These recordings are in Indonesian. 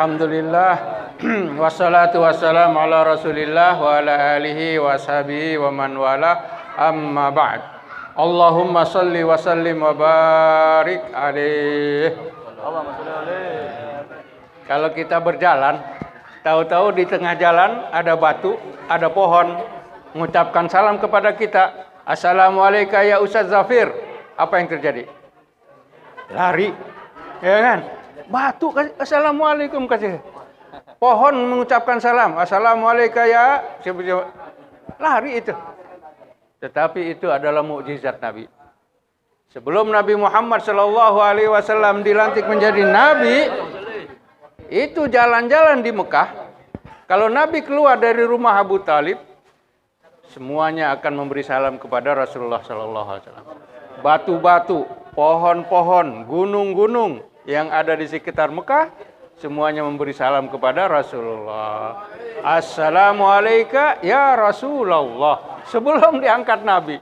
Alhamdulillah. Wassalatu wassalamu ala Rasulillah wa ala alihi wa sahbihi wa man wala. Amma ba'd. Allahumma salli wa sallim wa barik alaih. Allahumma salli alaih. Kalau kita berjalan, tahu-tahu di tengah jalan ada batu, ada pohon, mengucapkan salam kepada kita. Assalamualaikum ya Ustaz Zafir. Apa yang terjadi? Lari, ya kan? Batu kasih assalamualaikum kasih. Pohon mengucapkan salam. Assalamualaikum ya. Lari itu. Tetapi itu adalah mukjizat Nabi. Sebelum Nabi Muhammad SAW dilantik menjadi Nabi, itu jalan-jalan di Mekah. Kalau Nabi keluar dari rumah Abu Talib, semuanya akan memberi salam kepada Rasulullah SAW. Batu-batu, pohon-pohon, gunung-gunung yang ada di sekitar Mekah, semuanya memberi salam kepada Rasulullah. Assalamualaikum ya Rasulullah. Sebelum diangkat Nabi,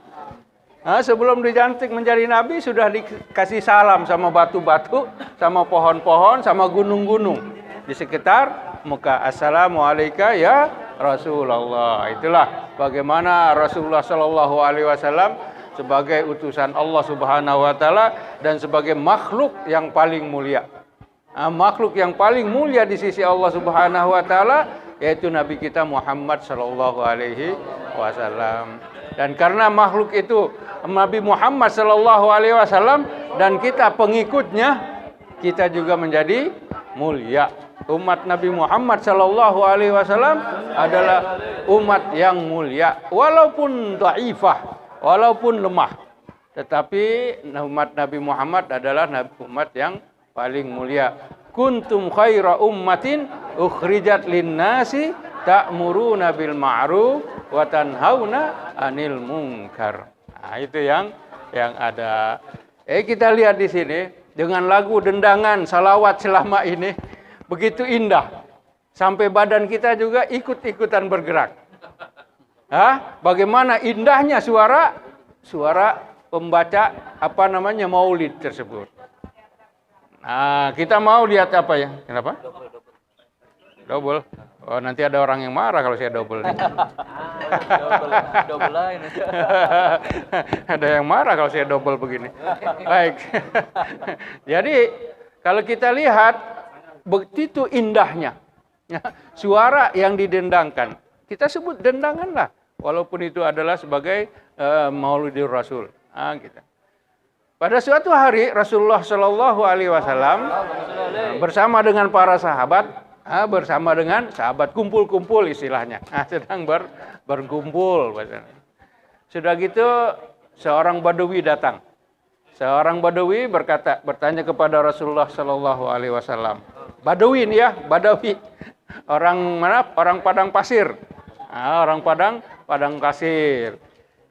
sebelum dilantik menjadi Nabi, sudah dikasih salam sama batu-batu, sama pohon-pohon, sama gunung-gunung di sekitar Mekah. Assalamualaikum ya Rasulullah. Itulah bagaimana Rasulullah SAW sebagai utusan Allah Subhanahu wa taala dan sebagai makhluk yang paling mulia. Makhluk yang paling mulia di sisi Allah Subhanahu wa taala yaitu Nabi kita Muhammad sallallahu alaihi wasallam. Dan karena makhluk itu Nabi Muhammad sallallahu alaihi wasallam dan kita pengikutnya, kita juga menjadi mulia. Umat Nabi Muhammad sallallahu alaihi wasallam adalah umat yang mulia walaupun dhaifah, walaupun lemah, tetapi umat Nabi Muhammad adalah umat yang paling mulia. Kuntum khaira ummatin ukhrijat linnasi ta'muruna bil ma'ruf wa tanhauna 'anil munkar. Nah, itu yang ada. Kita lihat di sini dengan lagu dendangan salawat selama ini begitu indah. Sampai badan kita juga ikut-ikutan bergerak. Bagaimana indahnya suara pembaca maulid tersebut. Nah, kita mau lihat apa ya? Kenapa? Double. Oh, nanti ada orang yang marah kalau saya double nih. Double lain. Ada yang marah kalau saya double begini. Baik. Jadi, kalau kita lihat begitu indahnya suara yang didendangkan. Kita sebut dendangan lah. Walaupun itu adalah sebagai Maulidur Rasul. Gitu. Pada suatu hari Rasulullah Shallallahu Alaihi Wasallam bersama dengan para sahabat, bersama dengan sahabat kumpul-kumpul istilahnya, sedang berkumpul. Sudah gitu seorang Badawi datang. Seorang Badawi bertanya kepada Rasulullah Shallallahu Alaihi Wasallam. Badawi ini ya, Badawi. Orang mana? Orang padang pasir. Orang padang pasir.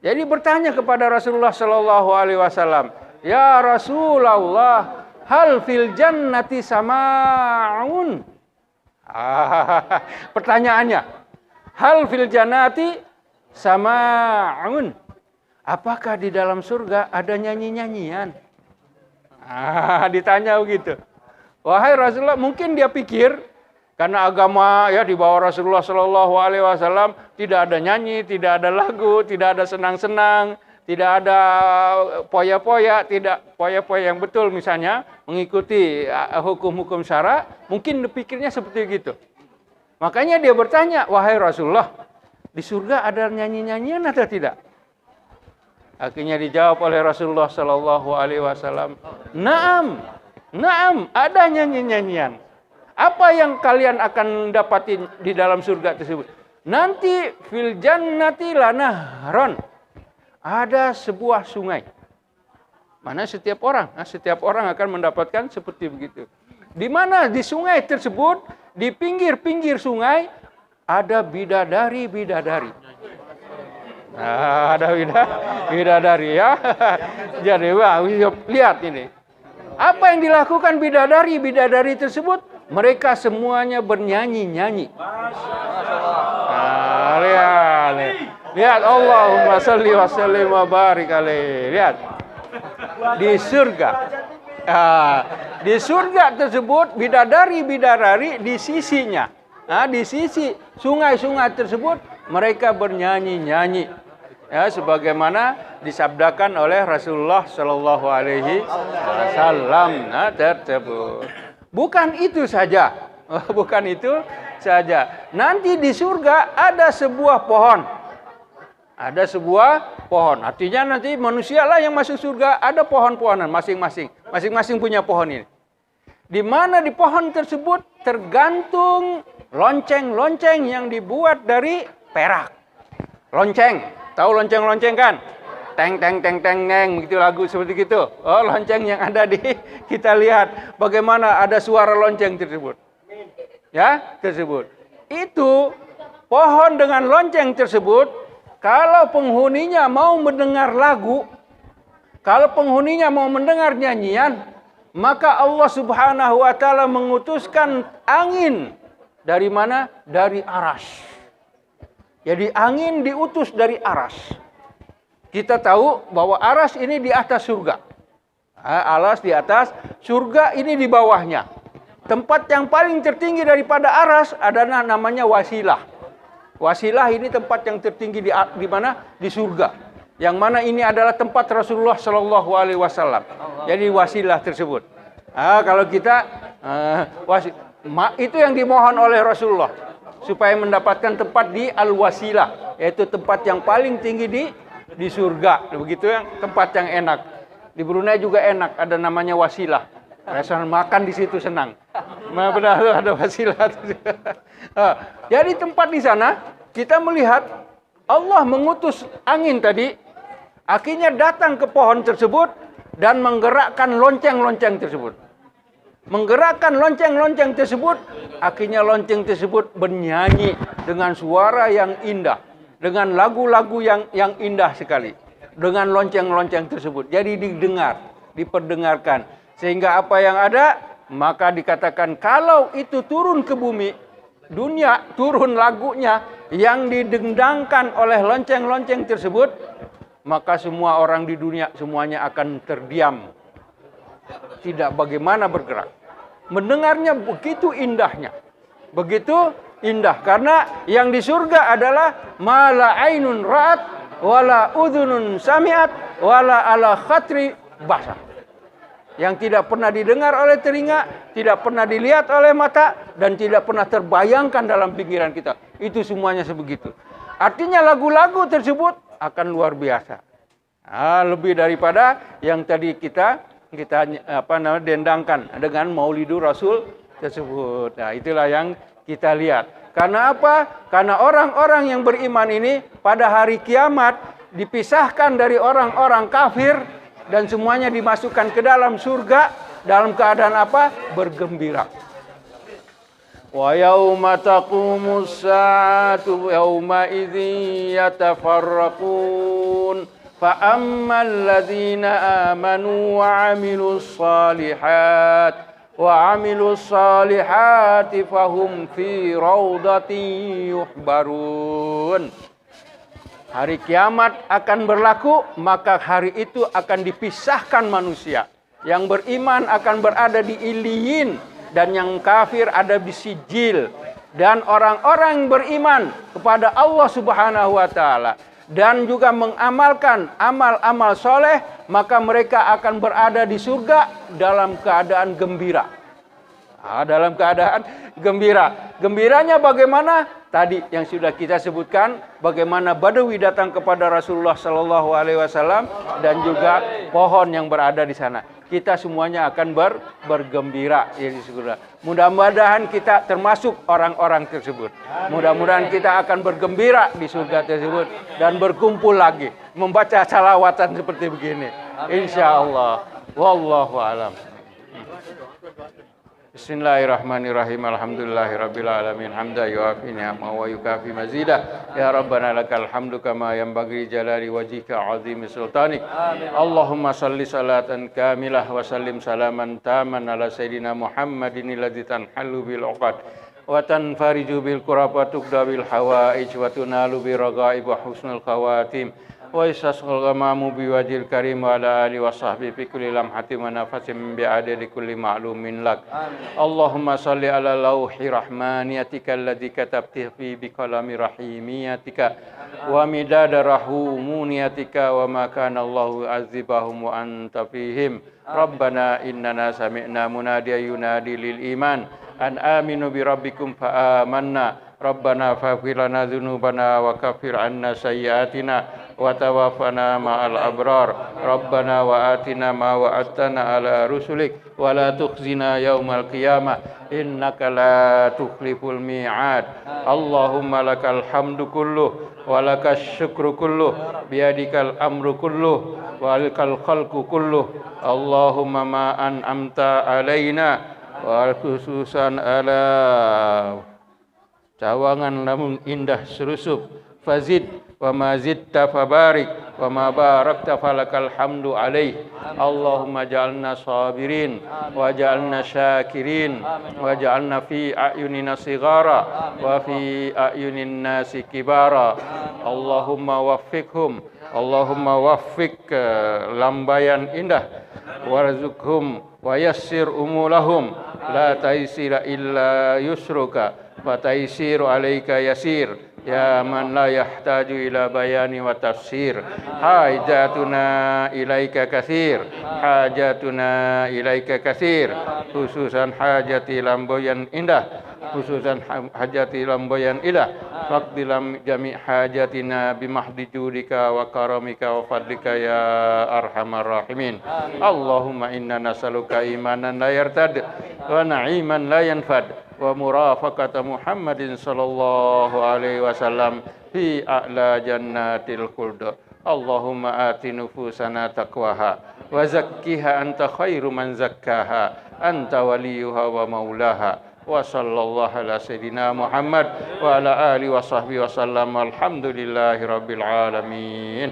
Jadi bertanya kepada Rasulullah Shallallahu Alaihi Wasallam, ya Rasulullah, hal fil jannati sama'un? Pertanyaannya, hal fil jannati sama'un? Apakah di dalam surga ada nyanyi-nyanyian? Ditanya begitu. Wahai Rasulullah, mungkin dia pikir karena agama ya di bawah Rasulullah Shallallahu Alaihi Wasallam tidak ada nyanyi, tidak ada lagu, tidak ada senang-senang, tidak ada poya-poya, tidak poya-poya yang betul misalnya mengikuti hukum-hukum syara. Mungkin pikirnya seperti gitu. Makanya dia bertanya, wahai Rasulullah, di surga ada nyanyi-nyanyian atau tidak? Akhirnya dijawab oleh Rasulullah Shallallahu Alaihi Wasallam, naam, ada nyanyi-nyanyian. Apa yang kalian akan dapatin di dalam surga tersebut? Nanti fil jannati lanahron. Ada sebuah sungai. Mana setiap orang akan mendapatkan seperti begitu. Di mana di sungai tersebut, di pinggir-pinggir sungai ada bidadari. Ada bidadari ya. Jadi lihat ini. Apa yang dilakukan bidadari tersebut? Mereka semuanya bernyanyi-nyanyi. Lihat Allahumma salli wa sallim wa barik alaihi. Lihat. Di surga. Di surga tersebut bidadari-bidadari di sisinya. Nah, di sisi sungai-sungai tersebut mereka bernyanyi-nyanyi. Ya, sebagaimana disabdakan oleh Rasulullah Shallallahu Alaihi Wasallam tersebut. Bukan itu saja, bukan itu saja. Nanti di surga ada sebuah pohon. Ada sebuah pohon. Artinya nanti manusialah yang masuk surga, ada pohon-pohonan masing-masing. Masing-masing punya pohon ini. Di mana di pohon tersebut tergantung lonceng-lonceng yang dibuat dari perak. Lonceng, tahu lonceng-lonceng kan? Teng teng teng teng neng, gitu lagu seperti itu. Oh, lonceng yang ada di kita lihat bagaimana ada suara lonceng tersebut. Ya, tersebut. Itu pohon dengan lonceng tersebut, kalau penghuninya mau mendengar lagu, kalau penghuninya mau mendengar nyanyian, maka Allah Subhanahu wa taala mengutuskan angin dari mana? Dari aras. Jadi angin diutus dari aras. Kita tahu bahwa aras ini di atas surga. Aras di atas, surga ini di bawahnya. Tempat yang paling tertinggi daripada aras adalah namanya wasilah. Wasilah ini tempat yang tertinggi di mana? Di surga. Yang mana ini adalah tempat Rasulullah Shallallahu Alaihi Wasallam. Jadi wasilah tersebut. Kalau kita itu yang dimohon oleh Rasulullah supaya mendapatkan tempat di al-wasilah, yaitu tempat yang paling tinggi di surga. Begitu yang tempat yang enak. Di Brunei juga enak, ada namanya wasilah. Restoran makan di situ senang. Benar ada wasilah. Jadi tempat di sana kita melihat Allah mengutus angin tadi, akhirnya datang ke pohon tersebut dan menggerakkan lonceng-lonceng tersebut. Menggerakkan lonceng-lonceng tersebut, akhirnya lonceng tersebut bernyanyi dengan suara yang indah, dengan lagu-lagu yang indah sekali, dengan lonceng-lonceng tersebut. Jadi diperdengarkan, sehingga apa yang ada, maka dikatakan kalau itu turun ke bumi, dunia turun lagunya yang didendangkan oleh lonceng-lonceng tersebut, maka semua orang di dunia semuanya akan terdiam. Tidak bagaimana bergerak. Mendengarnya begitu indahnya. Begitu indah. Karena yang di surga adalah ma la ainun ra'at wala udhunun sami'at wala ala khatri basar. Yang tidak pernah didengar oleh telinga, tidak pernah dilihat oleh mata, dan tidak pernah terbayangkan dalam pikiran kita. Itu semuanya sebegitu. Artinya lagu-lagu tersebut akan luar biasa. Lebih daripada yang tadi kita dendangkan dengan Maulidur Rasul tersebut. Nah, itulah yang kita lihat. Karena apa? Karena orang-orang yang beriman ini pada hari kiamat dipisahkan dari orang-orang kafir dan semuanya dimasukkan ke dalam surga dalam keadaan apa? Bergembira. Wa yauma taqumus saatu yauma idzin yatafarraqun fa ammal ladzina amanu wa 'amilus salihati fahum fi raudatin yuhbarun. Hari kiamat akan berlaku, maka hari itu akan dipisahkan manusia. Yang beriman akan berada di Iliyin, dan yang kafir ada di Sijil. Dan orang-orang yang beriman kepada Allah Subhanahu wa taala dan juga mengamalkan amal-amal soleh, maka mereka akan berada di surga dalam keadaan gembira. Dalam keadaan gembira. Gembiranya bagaimana? Tadi yang sudah kita sebutkan, bagaimana Badawi datang kepada Rasulullah Sallallahu Alaihi Wasallam dan juga pohon yang berada di sana. Kita semuanya akan bergembira di surga. Mudah-mudahan kita termasuk orang-orang tersebut. Mudah-mudahan kita akan bergembira di surga tersebut dan berkumpul lagi membaca salawatan seperti begini. Insya Allah. Wallahu a'lam. Bismillahirrahmanirrahim. Alhamdulillahirabbil alamin. Hamdan yuafi ni'amahu wa yukafi mazidah. Ya Rabbana lakal hamdu kama yanbaghi jalali wajhika 'azimi sultanik. Allahumma shalli salatan kamilah wa sallim salaman taman ala sayidina Muhammadin alladzi tanhallu bil 'uqad wa tanfariju bil kurab wa tuqda bil hawaij wa tunalu bi raghaib wa husnul khawatim. wa istasqal ghamamu biwajhil karim wa ala alihi wa sahbihi fi kulli lamhatin wa nafasin bi'adadi kulli ma'lumin lak. Allahumma salli ala lauhi rahmaniyatika alladzi katabta fi biqalami rahimiyatika wa midada rahmuniyatika wa ma kana Allahu azibahum wa anta fihim. Rabbana innana sami'na munadiyan yunadi lil iman an aminu bi rabbikum fa amanna. Rabbana faghfir lana dzunubana wa kaffir 'anna sayyi'atina wa tawaffana ma'al abrar. Rabbana wa atina ma wa'adtana 'ala rusulik wa la tukhzina yaumal qiyamah innaka la tukhliful mi'ad. Allahumma lakal hamdu kulluh wa lakas syukru kulluh biyadikal amru kulluh wa lakal khalqu kulluh. Allahumma ma an'amta 'alaina wa khususan ala cawangan namun indah serusuk fazid wa mazidta fabarik wa ma barakta falakal hamdu alaih. Allahumma ja'alna sabirin wa ja'alna syakirin wa ja'alna fi a'yunina sighara wa fi a'yunin nasi kibara. Allahumma waffiqhum, Allahumma waffiq lambayan indah warzuqhum wa yassir umulahum la taisira illa yusruka wa taisiru alaika yasir ya man la yahtaju ila bayani wa tafsir. Hajatuna ilaika katsir, hajatuna ilaika katsir, khususan hajati lamboyan indah, khususan hajati lamboyan indah. Faqdilam jami' hajatina bimahdi judika wa karamika wa fadlika ya arhamar rahimin. Allahumma inna nas'aluka imanan la yartad wa na'iman la yanfad wa murafaqata Muhammadin sallallahu alaihi wasallam fi a'la jannatil khuld. Allahumma ati nufusana taqwaha wa zakkiha anta khairu man zakkaha anta waliyuha wa maulaha. Wa sallallahu ala sayyidina Muhammad wa ala alihi wa sahbihi wa sallam. Alhamdulillahi rabbil alamin.